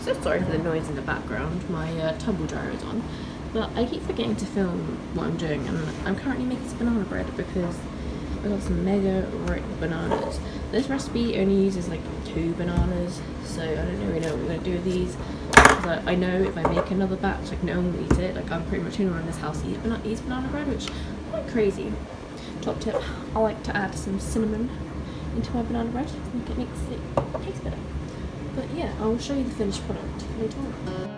So sorry for the noise in the background, my tumble dryer is on. But I keep forgetting to film what I'm doing, and I'm currently making some banana bread because I got some mega ripe bananas. This recipe only uses like 2 bananas, so I don't really know what we're going to do with these. Because I know if I make another batch, like no one will eat it. Like I'm pretty much the only one in this house eats banana bread, which is quite crazy. Top tip, I like to add some cinnamon into my banana bread. I think it makes it taste better. But yeah, I'll show you the finished product later on.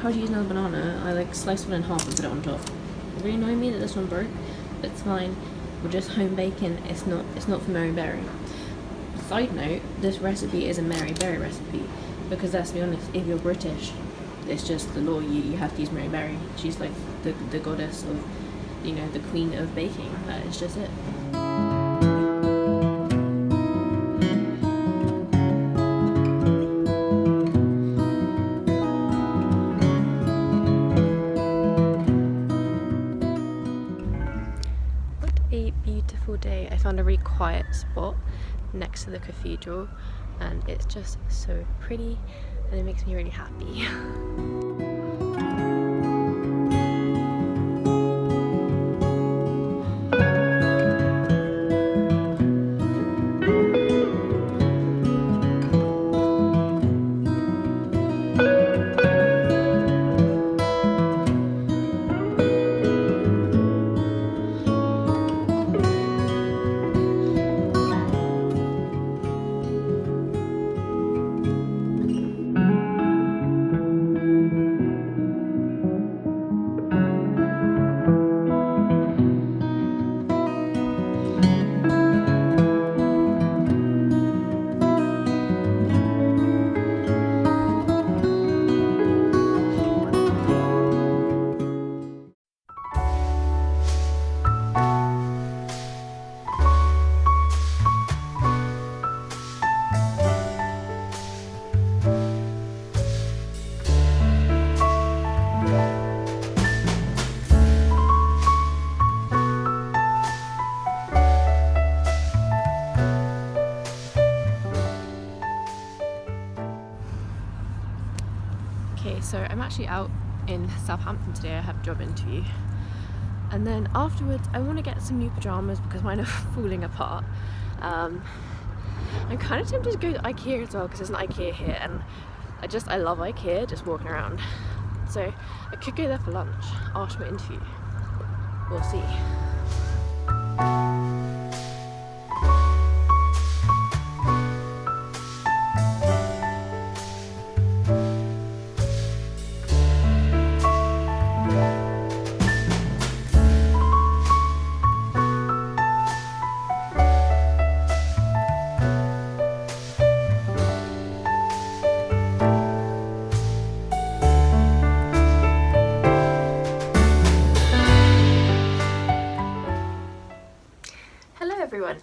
How to use another banana, I like sliced one in half and put it on top. It really annoyed me that this one broke, but it's fine. We're just home baking. It's not for Mary Berry. Side note: this recipe is a Mary Berry recipe because let's be honest, if you're British, it's just the law. You have to use Mary Berry. She's like the goddess of, you know, the queen of baking. That is just it. Beautiful day. I found a really quiet spot next to the cathedral and it's just so pretty and it makes me really happy. Okay, so I'm actually out in Southampton today. I have a job interview. And then afterwards, I want to get some new pyjamas because mine are falling apart. I'm kind of tempted to go to IKEA as well because there's an IKEA here and I love IKEA, just walking around. So I could go there for lunch after my interview. We'll see. Everyone,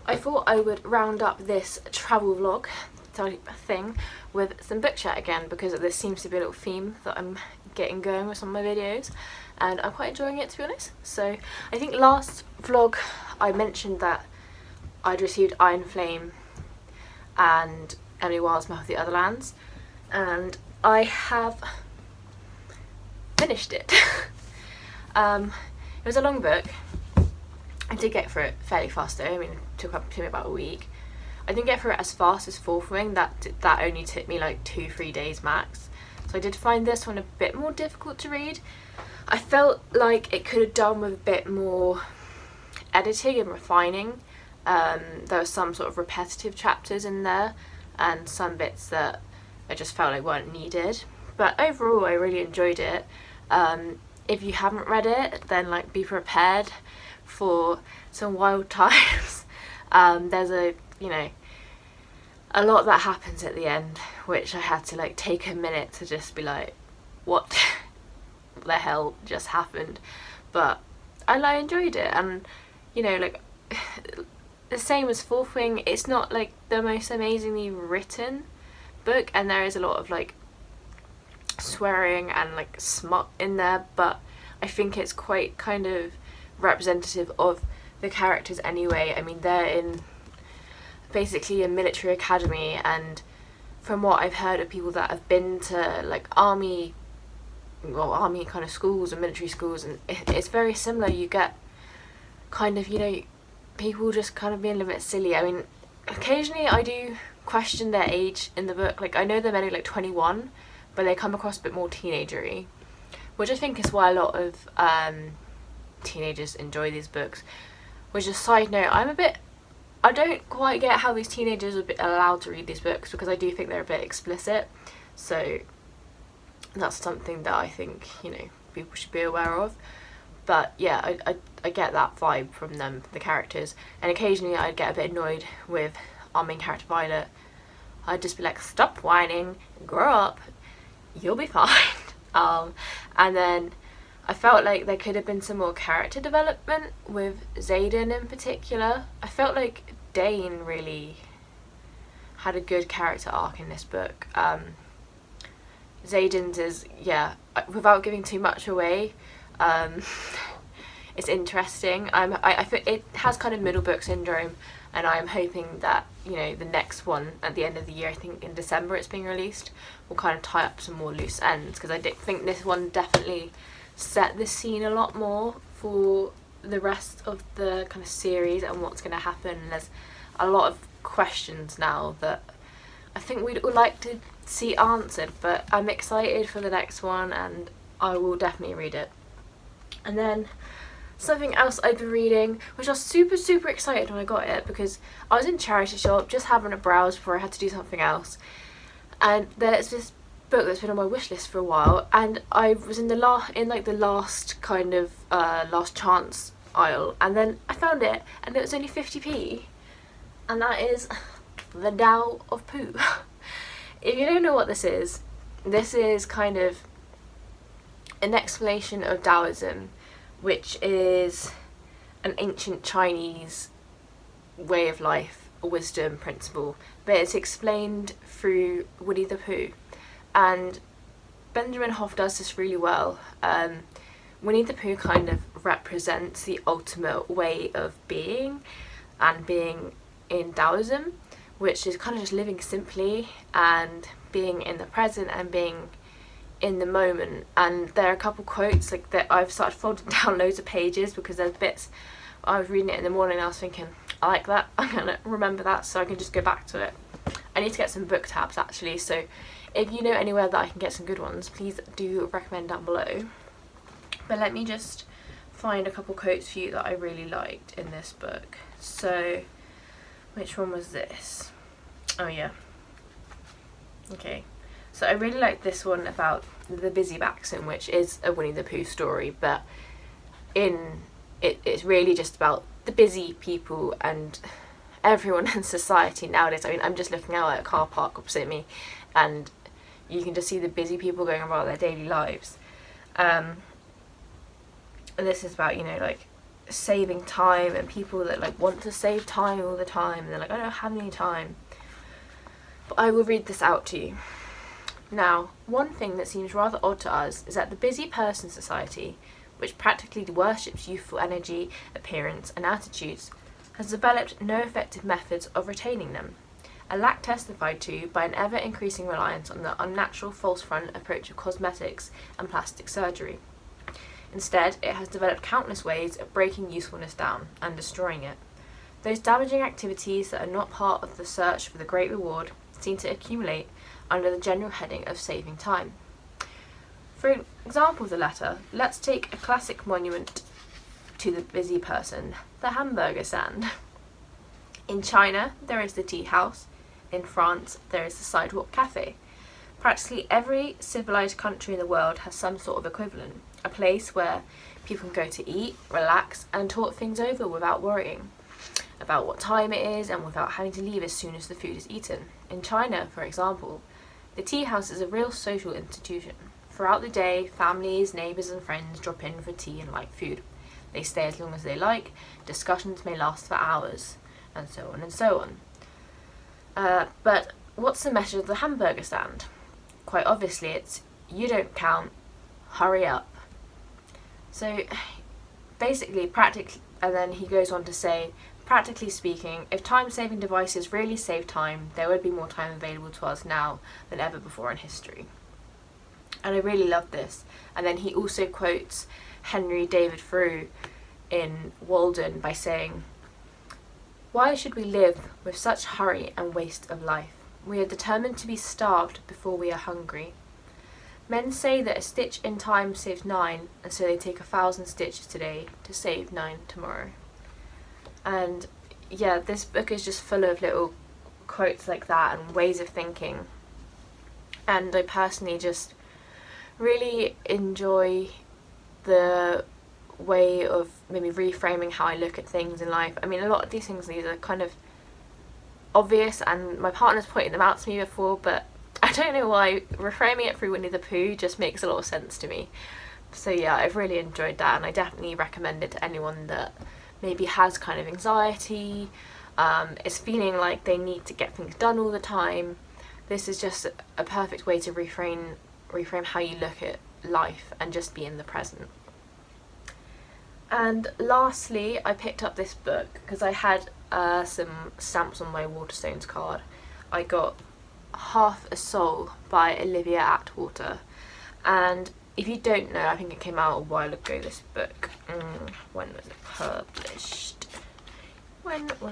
I thought I would round up this travel vlog type thing with some book chat again because this seems to be a little theme that I'm getting going with some of my videos and I'm quite enjoying it, to be honest. So I think last vlog I mentioned that I'd received Iron Flame and Emily Wilde's Mouth of the Other Lands and I have finished it. It was a long book. I did get through it fairly fast though. I mean, it took me about a week. I didn't get through it as fast as Fourth Wing. That only took me like 2-3 days max. So I did find this one a bit more difficult to read. I felt like it could have done with a bit more editing and refining. There were some sort of repetitive chapters in there and some bits that I just felt like weren't needed. But overall, I really enjoyed it. If you haven't read it, then like be prepared for some wild times. There's a, you know, a lot that happens at the end, which I had to like take a minute to just be like, what the hell just happened? But I enjoyed it, and you know, like the same as Fourth Wing, it's not like the most amazingly written book, and there is a lot of like swearing and like smut in there, but I think it's quite kind of representative of the characters anyway. I mean, they're in basically a military academy, and from what I've heard of people that have been to like army kind of schools and military schools, and it's very similar. You get kind of, you know, people just kind of being a little bit silly. I mean, occasionally I do question their age in the book. Like, I know they're only like 21, but they come across a bit more teenagery, which I think is why a lot of teenagers enjoy these books. Which, a side note, I don't quite get how these teenagers are allowed to read these books, because I do think they're a bit explicit. So that's something that I think, you know, people should be aware of. But yeah, I get that vibe from them, the characters. And occasionally I'd get a bit annoyed with our main character Violet. I'd just be like, stop whining, grow up, you'll be fine. And then I felt like there could have been some more character development with Xaden in particular. I felt like Dane really had a good character arc in this book. Xaden's is, yeah, without giving too much away, it's interesting. I think it has kind of middle book syndrome, and I'm hoping that, you know, the next one at the end of the year, I think in December it's being released, will kind of tie up some more loose ends, because I think this one definitely set the scene a lot more for the rest of the kind of series and what's going to happen. And there's a lot of questions now that I think we'd all like to see answered, but I'm excited for the next one, and I will definitely read it. And then something else I've been reading, which I was super excited when I got it, because I was in charity shop just having a browse before I had to do something else, and there's this book that's been on my wish list for a while, and I was in the last kind of last chance aisle, and then I found it, and it was only 50p, and that is The Tao of Pooh. If you don't know what this is kind of an explanation of Taoism, which is an ancient Chinese way of life, a wisdom principle, but it's explained through Winnie the Pooh. And Benjamin Hoff does this really well. Winnie the Pooh kind of represents the ultimate way of being, and being in Taoism, which is kind of just living simply and being in the present and being in the moment. And there are a couple quotes like that I've started folding down loads of pages, because there's bits I was reading it in the morning and I was thinking, I like that, I'm gonna remember that so I can just go back to it. I need to get some book tabs actually, so if you know anywhere that I can get some good ones, please do recommend down below. But let me just find a couple quotes for you that I really liked in this book. So, which one was this? Oh yeah. Okay. So I really like this one about the busy Baxen, which is a Winnie the Pooh story, but it's really just about the busy people and everyone in society nowadays. I mean, I'm just looking out at a car park opposite me, and you can just see the busy people going about their daily lives. And this is about, you know, like saving time, and people that like want to save time all the time, and they're like, I don't have any time. But I will read this out to you. Now, one thing that seems rather odd to us is that the busy person society, which practically worships youthful energy, appearance and attitudes, has developed no effective methods of retaining them, a lack testified to by an ever-increasing reliance on the unnatural false front approach of cosmetics and plastic surgery. Instead, it has developed countless ways of breaking usefulness down and destroying it. Those damaging activities that are not part of the search for the great reward seem to accumulate under the general heading of saving time. For an example of the latter, let's take a classic monument to the busy person, the hamburger stand. In China, there is the tea house. In France, there is the sidewalk cafe. Practically every civilized country in the world has some sort of equivalent, a place where people can go to eat, relax, and talk things over without worrying. about what time it is and without having to leave as soon as the food is eaten. In China, for example, the tea house is a real social institution. Throughout the day, families, neighbours and friends drop in for tea and light food. They stay as long as they like, discussions may last for hours, and so on and so on. But what's the message of the hamburger stand? Quite obviously it's, you don't count, hurry up. So basically, and then he goes on to say, practically speaking, if time-saving devices really save time, there would be more time available to us now than ever before in history. And I really love this. And then he also quotes Henry David Thoreau in Walden by saying, "Why should we live with such hurry and waste of life? We are determined to be starved before we are hungry. Men say that a stitch in time saves 9, and so they take 1,000 stitches today to save 9 tomorrow." And yeah, this book is just full of little quotes like that and ways of thinking. And I personally just really enjoy the way of maybe reframing how I look at things in life. I mean, a lot of these are kind of obvious, and my partner's pointed them out to me before, but I don't know why reframing it through Winnie the Pooh just makes a lot of sense to me. So yeah, I've really enjoyed that, and I definitely recommend it to anyone that maybe has kind of anxiety, is feeling like they need to get things done all the time. This is just a perfect way to reframe how you look at life and just be in the present. And lastly, I picked up this book because I had some stamps on my Waterstones card. I got Half a Soul by Olivia Atwater, and if you don't know, I think it came out a while ago, this book. When was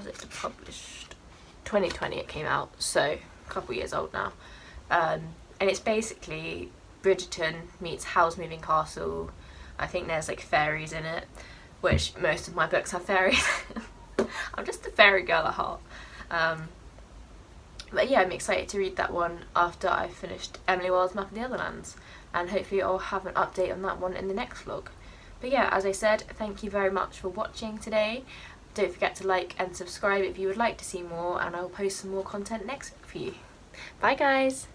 it published? 2020 it came out, so a couple years old now. And it's basically Bridgerton meets Howl's Moving Castle. I think there's like fairies in it, which most of my books have fairies. I'm just a fairy girl at heart. But yeah, I'm excited to read that one after I've finished Emily Wilde's Map of the Otherlands, and hopefully I'll have an update on that one in the next vlog. But yeah, as I said, thank you very much for watching today. Don't forget to like and subscribe if you would like to see more, and I'll post some more content next week for you. Bye guys!